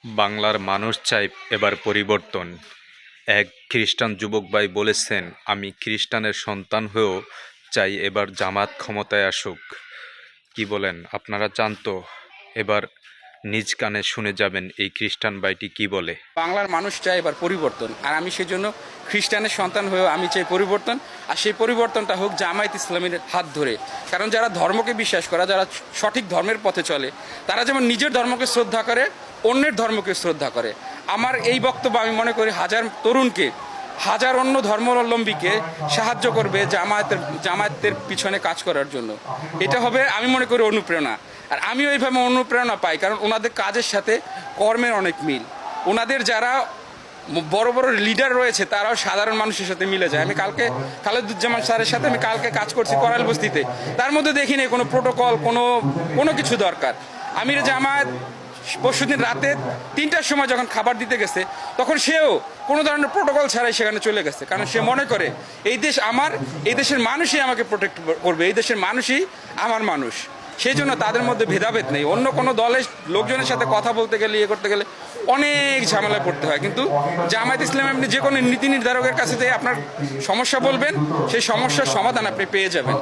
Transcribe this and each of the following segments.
বাংলার মানুষ চায় এবার পরিবর্তন। এক খ্রিস্টান যুবক ভাই বলেছেন, আমি খ্রিস্টানের সন্তান হয়েও চাই এবার জামাত ক্ষমতায় আসুক। কি বলেন, আপনারা চান তো? এবার নিজ কানে শুনে যাবেন এই খ্রিস্টান ভাইটি কি বলে। বাংলার মানুষ চায় এবার পরিবর্তন, আর আমি সেজন্য খ্রিস্টানের সন্তান হয়েও আমি চাই পরিবর্তন। আর সেই পরিবর্তনটা হোক জামায়াত ইসলামের হাত ধরে। কারণ যারা ধর্মকে বিশ্বাস করে, যারা সঠিক ধর্মের পথে চলে, তারা যেমন নিজের ধর্মকে শ্রদ্ধা করে, অন্যের ধর্মকে শ্রদ্ধা করে। আমার এই বক্তব্য আমি মনে করি হাজার তরুণকে, হাজার অন্য ধর্মাবলম্বীকে সাহায্য করবে জামায়াতের পিছনে কাজ করার জন্য। এটা হবে আমি মনে করি অনুপ্রেরণা। আর আমিও এইভাবে অনুপ্রেরণা পাই, কারণ ওনাদের কাজের সাথে কর্মের অনেক মিল। ওনাদের যারা বড় বড় লিডার রয়েছে তারাও সাধারণ মানুষের সাথে মিলে যায়। আমি কালকে খালেদুজ্জামান স্যারের সাথে আমি কালকে কাজ করছি করাইল বস্তিতে, তার মধ্যে দেখিনি কোনো প্রোটোকল, কোনো কিছু দরকার। আমির জামায়াত পরশুদিন রাতে ৩টার সময় যখন খাবার দিতে গেছে, তখন সেও কোনো ধরনের প্রোটোকল ছাড়াই সেখানে চলে গেছে। কারণ সে মনে করে এই দেশ আমার, এই দেশের মানুষই আমাকে প্রোটেক্ট করবে, এই দেশের মানুষই আমার মানুষ। সেই জন্য তাদের মধ্যে ভেদাভেদ নেই। অন্য কোনো দলের লোকজনের সাথে কথা বলতে গেলে, ইয়ে করতে গেলে অনেক ঝামেলায় পড়তে হয়। কিন্তু জামায়াত ইসলাম আপনি যে কোনো নীতি নির্ধারকের কাছে যে আপনার সমস্যা বলবেন, সেই সমস্যার সমাধান আপনি পেয়ে যাবেন।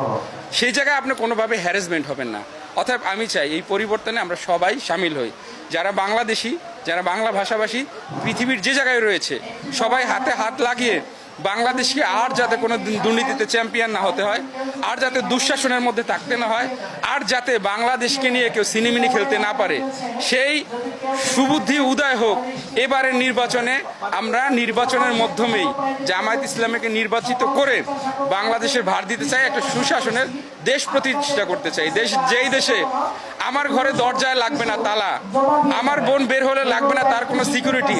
সেই জায়গায় আপনি কোনোভাবে হ্যারাসমেন্ট হবেন না। অতএব আমি চাই এই পরিবর্তনে আমরা সবাই সামিল হই। যারা বাংলাদেশি, যারা বাংলা ভাষাভাষী পৃথিবীর যে জায়গায় রয়েছে, সবাই হাতে হাত লাগিয়ে বাংলাদেশকে আর যাতে কোনো দুর্নীতিতে চ্যাম্পিয়ন না হতে হয়, আর যাতে দুঃশাসনের মধ্যে থাকতে না হয়, আর যাতে বাংলাদেশকে নিয়ে কেউ সিনেমিনি খেলতে না পারে, সেই সুবুদ্ধি উদয় হোক। এবারের নির্বাচনে আমরা নির্বাচনের মাধ্যমেই জামায়াত ইসলামীকে নির্বাচিত করে বাংলাদেশের ভার দিতে চাই, একটা সুশাসনের দেশ প্রতিষ্ঠা করতে চাই। যেই দেশে আমার ঘরে দরজায় লাগবে না তালা, আমার বোন বের হলে লাগবে না তার কোনো সিকিউরিটি,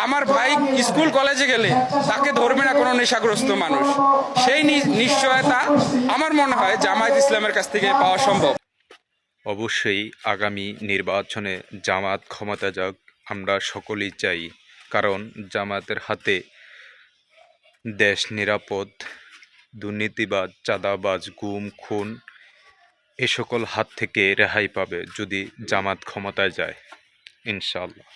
আমার ভাই স্কুল কলেজে গেলে তাকে ধরবে না কোনো নেশাগ্রস্ত মানুষ। সেই নিশ্চয়তা আমার মনে হয় জামায়াত ইসলামের কাছ থেকে পাওয়া সম্ভব। অবশ্যই আগামী নির্বাচনে জামাত ক্ষমতা যাক, আমরা সকলেই চাই। কারণ জামায়াতের হাতে দেশ নিরাপদ, দুর্নীতিবাজ, চাঁদাবাজ, গুম, খুন এ সকল হাত থেকে রেহাই পাবে যদি জামাত ক্ষমতায় যায়, ইনশাআল্লাহ।